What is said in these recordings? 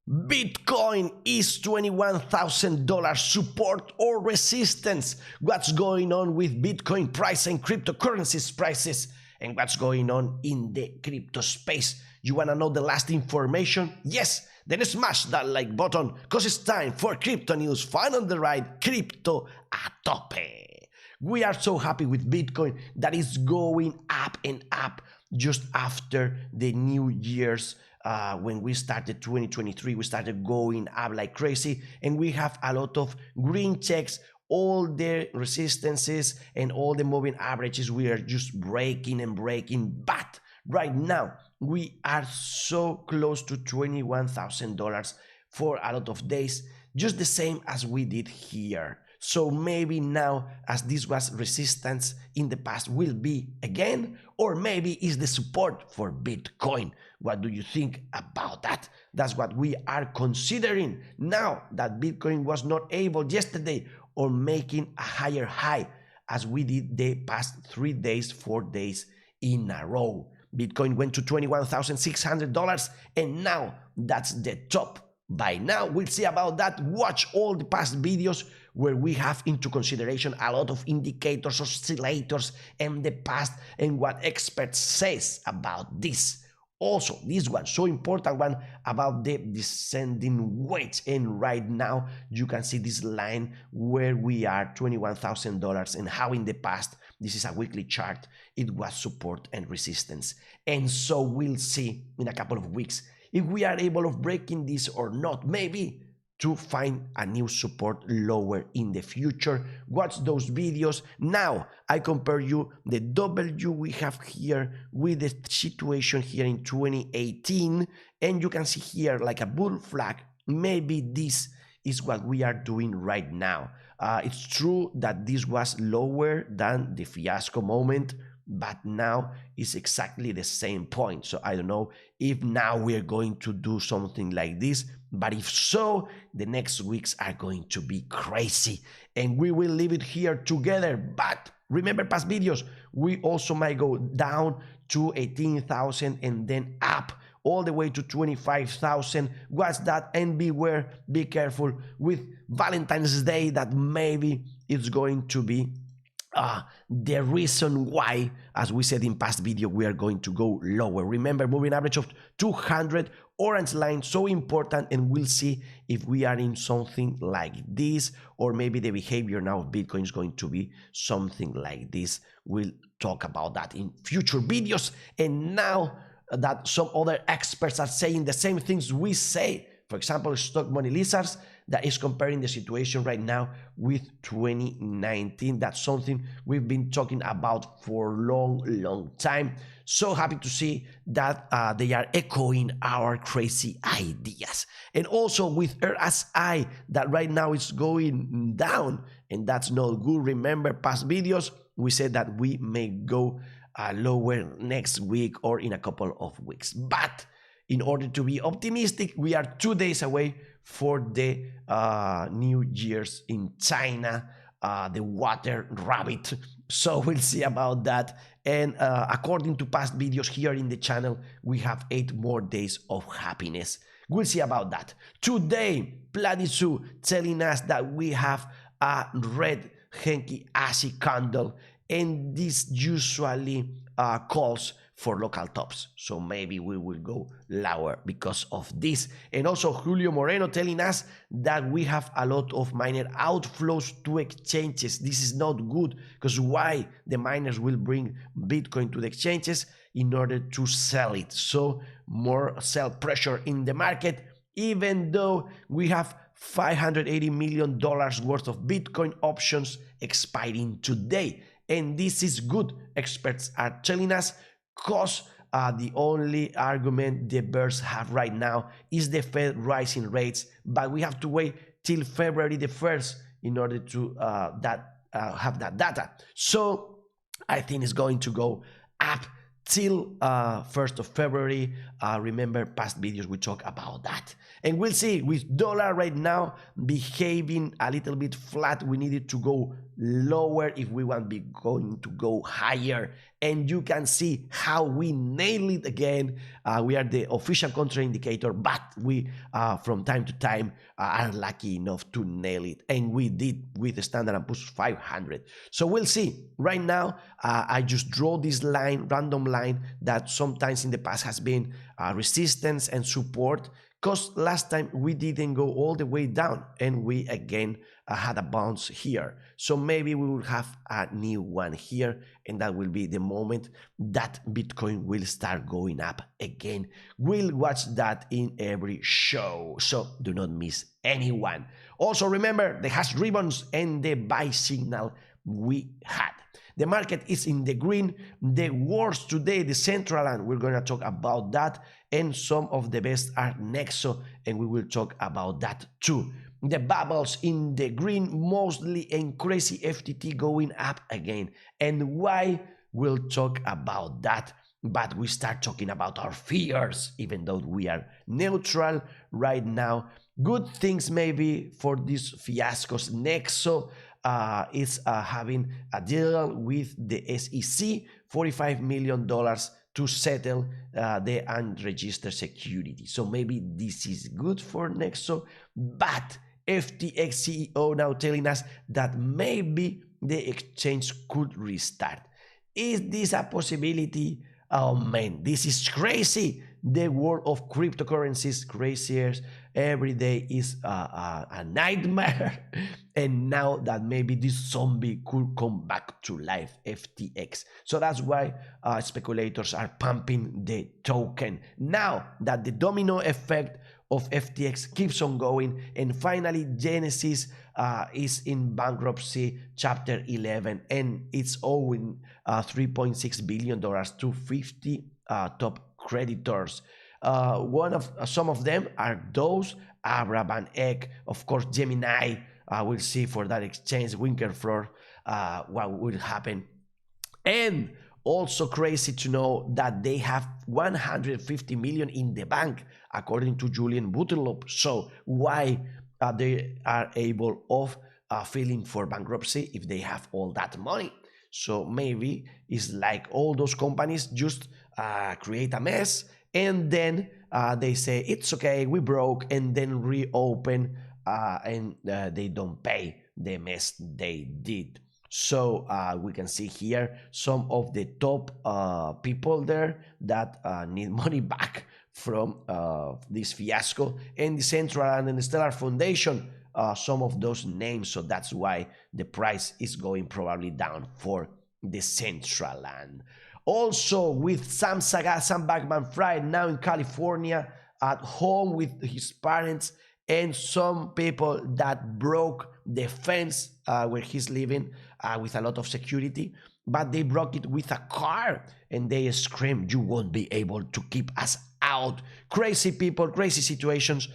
Bitcoin is $21,000 support or resistance. What's going on with Bitcoin price and cryptocurrencies prices? And what's going on in the crypto space? You wanna know the last information? Yes, then smash that like button, cause it's time for crypto news. Find on the right, crypto a tope. We are so happy with Bitcoin that is going up and up just after the New Year's. When we started 2023, we started going up like crazy, and we have a lot of green checks. All the resistances and all the moving averages, we are just breaking and breaking. But right now, we are so close to $21,000 for a lot of days, just the same as we did here. So maybe now, as this was resistance in the past, will be again, or maybe is the support for Bitcoin. What do you think about that? That's what we are considering now that Bitcoin was not able yesterday or making a higher high as we did the past 3 days, 4 days in a row. Bitcoin went to $21,600 and now that's the top. By now, we'll see about that. Watch all the past videos where we have into consideration a lot of indicators, oscillators, and the past and what experts says about this. Also, this one, so important one about the descending wedge. And right now, you can see this line where we are $21,000 and how in the past, this is a weekly chart, it was support and resistance. And so we'll see in a couple of weeks if we are able of breaking this or not, maybe to find a new support lower in the future. Watch those videos. Now I compare you the W we have here with the situation here in 2018, and you can see here like a bull flag. Maybe this is what we are doing right now. It's true that this was lower than the fiasco moment, but now it's exactly the same point. So I don't know if now we're going to do something like this, but if so, the next weeks are going to be crazy and we will leave it here together. But remember past videos, we also might go down to 18,000 and then up all the way to 25,000. What's that? And beware, be careful with Valentine's Day, that maybe it's going to be the reason why, as we said in past video, we are going to go lower. Remember, moving average of 200, orange line, so important, and we'll see if we are in something like this, or maybe the behavior now of Bitcoin is going to be something like this. We'll talk about that in future videos. And now that some other experts are saying the same things we say, for example, Stock Money Lizards, that is comparing the situation right now with 2019. That's something we've been talking about for a long time. So happy to see that they are echoing our crazy ideas. And also with RSI, that right now is going down, and that's not good. Remember past videos, we said that we may go lower next week or in a couple of weeks. But in order to be optimistic, we are 2 days away for the New Year's in China, the water rabbit. So we'll see about that. And according to past videos here in the channel, we have 8 more days of happiness. We'll see about that. Today, Pladisu telling us that we have a red Henki Ashi candle, and this usually calls for local tops, so maybe we will go lower because of this. And also Julio Moreno telling us that we have a lot of miner outflows to exchanges. This is not good, because why? The miners will bring Bitcoin to the exchanges in order to sell it, so more sell pressure in the market, even though we have $580 million worth of Bitcoin options expiring today. And this is good, experts are telling us, because the only argument the bears have right now is the Fed rising rates, but we have to wait till February the 1st in order to have that data. So I think it's going to go up till 1st of February. Remember past videos we talk about that. And we'll see with dollar right now behaving a little bit flat. We needed to go lower if we want to be going to go higher. And you can see how we nail it again. We are the official contraindicator, but we from time to time are lucky enough to nail it. And we did with the Standard & Poor's 500. So we'll see. Right now, I just draw this line, random line, that sometimes in the past has been resistance and support, because last time we didn't go all the way down and we again had a bounce here. So maybe we will have a new one here, and that will be the moment that Bitcoin will start going up again. We'll watch that in every show, so do not miss anyone. Also remember the hash ribbons and the buy signal we had. The market is in the green. The worst today, the central, and we're going to talk about that. And some of the best are Nexo, and we will talk about that too. The bubbles in the green mostly, and crazy FTT going up again. And why? We'll talk about that. But we start talking about our fears, even though we are neutral right now. Good things maybe for these fiascos. Nexo is having a deal with the SEC, $45 million to settle the unregistered security. So maybe this is good for Nexo, but FTX CEO now telling us that maybe the exchange could restart. Is this a possibility? Oh man, this is crazy. The world of cryptocurrencies, crazier every day, is a nightmare. And now that maybe this zombie could come back to life, FTX. So that's why speculators are pumping the token. Now that the domino effect of FTX keeps on going, and finally Genesis is in bankruptcy, chapter 11, and it's owing $3.6 billion to 50 top creditors. Some of them are those Abraham and Egg, of course Gemini. We'll see for that exchange, Winkelfloor, what will happen. And also crazy to know that they have 150 million in the bank, according to Julian Butterlop. So why they are able of filing for bankruptcy if they have all that money? So maybe it's like all those companies just create a mess, and then they say it's okay, we broke, and then reopen, and they don't pay the mess they did. So we can see here some of the top people there that need money back from this fiasco, and the Central and the Stellar Foundation, some of those names. So that's why the price is going probably down for the Central Land. Also with Sam Bankman-Fried now in California at home with his parents, and some people that broke the fence where he's living with a lot of security, but they broke it with a car, and they screamed, "You won't be able to keep us out." Crazy people, crazy situations.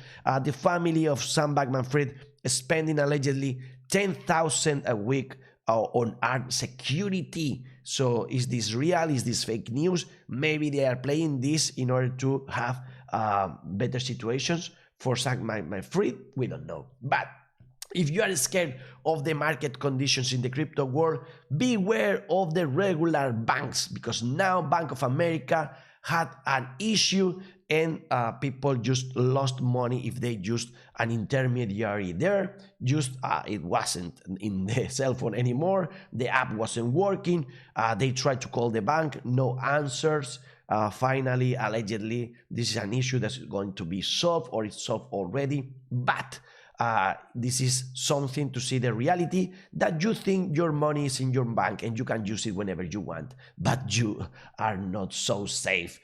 The family of Sam Bankman-Fried spending allegedly $10,000 a week on armed security. So is this real? Is this fake news? Maybe they are playing this in order to have better situations for Sam Bankman-Fried. We don't know. But if you are scared of the market conditions in the crypto world, beware of the regular banks, because now Bank of America had an issue, and people just lost money if they used an intermediary there. Just it wasn't in the cell phone anymore. The app wasn't working. They tried to call the bank, no answers. Finally, allegedly, this is an issue that's going to be solved, or it's solved already. But this is something to see the reality, that you think your money is in your bank and you can use it whenever you want, but you are not so safe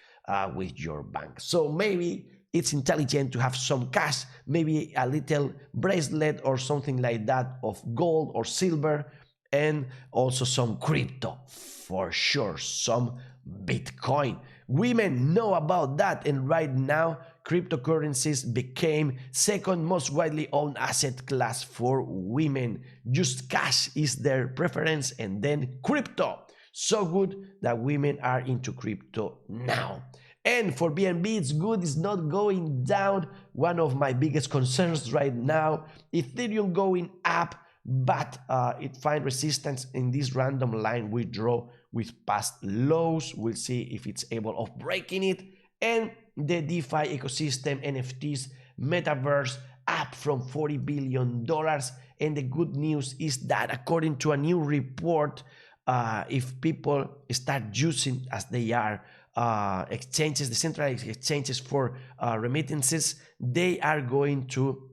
with your bank. So maybe it's intelligent to have some cash, maybe a little bracelet or something like that of gold or silver, and also some crypto, for sure, some Bitcoin. Women know about that, and right now cryptocurrencies became second most widely owned asset class for women. Just cash is their preference, and then crypto. So good that women are into crypto now. And for BNB, it's good, it's not going down. One of my biggest concerns right now, Ethereum going up, but it finds resistance in this random line we draw with past lows. We'll see if it's able of breaking it. And the DeFi ecosystem, NFTs, Metaverse, up from $40 billion. And the good news is that according to a new report, if people start using, as they are, exchanges, decentralized exchanges for remittances, they are going to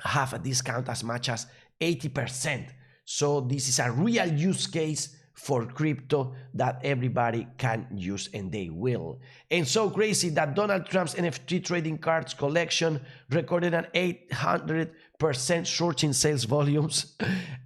have a discount as much as 80%. So this is a real use case for crypto that everybody can use, and they will. And so crazy that Donald Trump's NFT trading cards collection recorded an 800% surge in sales volumes.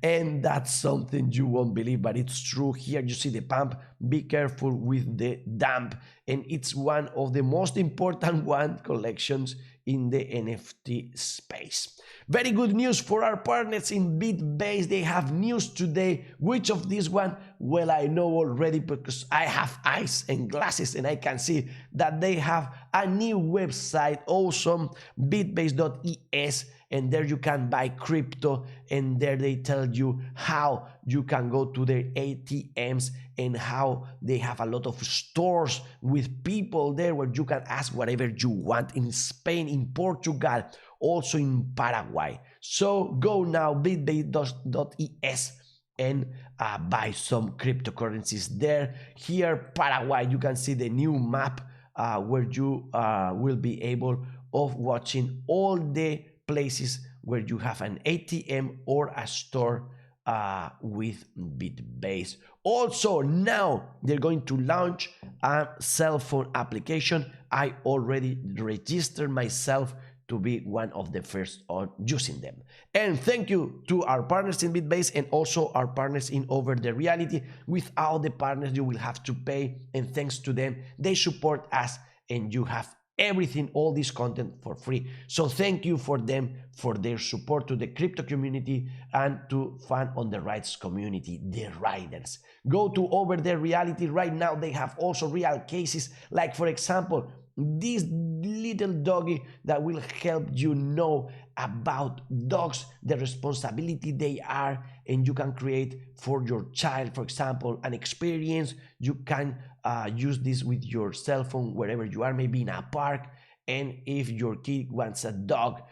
And that's something you won't believe, but it's true. Here you see the pump. Be careful with the dump. And it's one of the most important collections in the NFT space. Very good news for our partners in BitBase. They have news today. Which of these one? Well, I know already because I have eyes and glasses and I can see that they have a new website, awesome, bitbase.es, and there you can buy crypto, and there they tell you how you can go to their ATMs and how they have a lot of stores with people there where you can ask whatever you want in Spain, in Portugal, also in Paraguay. So go now, bitbase.es, and buy some cryptocurrencies there. Here, Paraguay, you can see the new map where you will be able of watching all the places where you have an ATM or a store with BitBase. Also, now they're going to launch a cell phone application. I already registered myself to be one of the first on using them. And thank you to our partners in BitBase and also our partners in Over the Reality. Without the partners, you will have to pay, and thanks to them, they support us, and you have everything, all this content for free. So thank you for them, for their support to the crypto community and to Fun on the Rides community, the riders. Go to Over the Reality. Right now they have also real cases, like for example, this little doggy that will help you know about dogs, the responsibility they are, and you can create for your child, for example, an experience. You can use this with your cell phone wherever you are, maybe in a park, and if your kid wants a dog,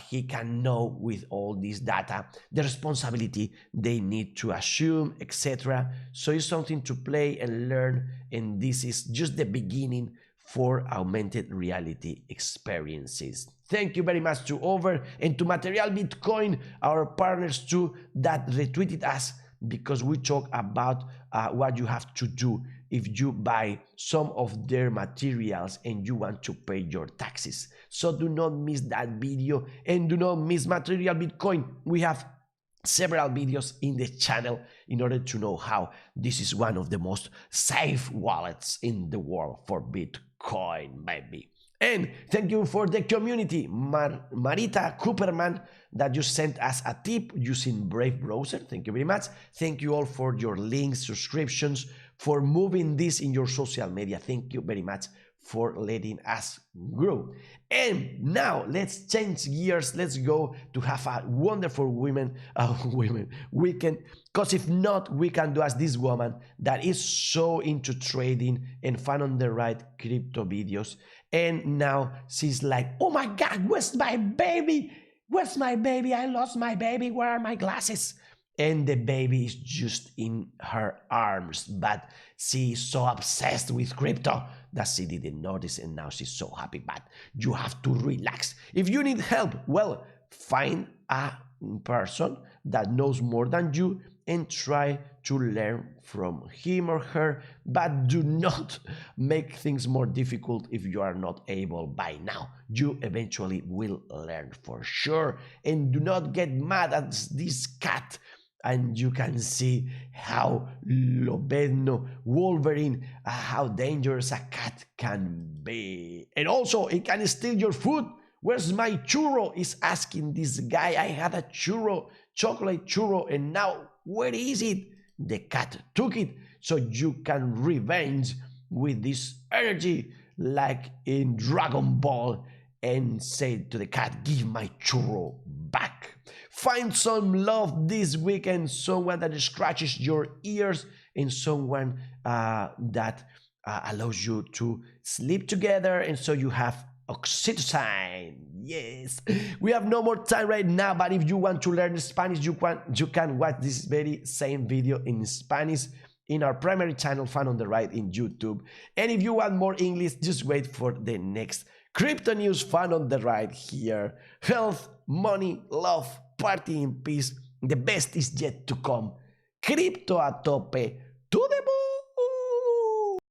he can know with all this data the responsibility they need to assume, etc. So it's something to play and learn, and this is just the beginning for augmented reality experiences. Thank you very much to Over and to Material Bitcoin, our partners too, that retweeted us, because we talk about what you have to do if you buy some of their materials and you want to pay your taxes. So do not miss that video, and do not miss Material Bitcoin. We have several videos in the channel in order to know how this is one of the most safe wallets in the world for Bitcoin, baby. And thank you for the community, Marita Cooperman, that you sent us a tip using Brave Browser. Thank you very much. Thank you all for your links, subscriptions, for moving this in your social media. Thank you very much for letting us grow. And now let's change gears. Let's go to have a wonderful weekend, because if not, we can do as this woman that is so into trading and Fun on the Ride crypto videos. And now she's like, oh my God, where's my baby? Where's my baby? I lost my baby. Where are my glasses? And the baby is just in her arms, but she's so obsessed with crypto that she didn't notice, and now she's so happy. But you have to relax. If you need help, well, find a person that knows more than you and try to learn from him or her, but do not make things more difficult if you are not able by now. You eventually will learn for sure. And do not get mad at this cat. And you can see how Lobezno, Wolverine, how dangerous a cat can be. And also, it can steal your food. Where's my churro? Is asking this guy. I had a churro, chocolate churro, and now where is it? The cat took it. So you can revenge with this energy like in Dragon Ball and say to the cat, give my churro back. Find some love this weekend, someone that scratches your ears and someone that allows you to sleep together, and so you have oxytocin. Yes, we have no more time right now, but if you want to learn Spanish, you can watch this very same video in Spanish in our primary channel found on the right in YouTube. And if you want more English, just wait for the next crypto news found on the right here. Health, money, love, party in peace. The best is yet to come. Crypto a tope.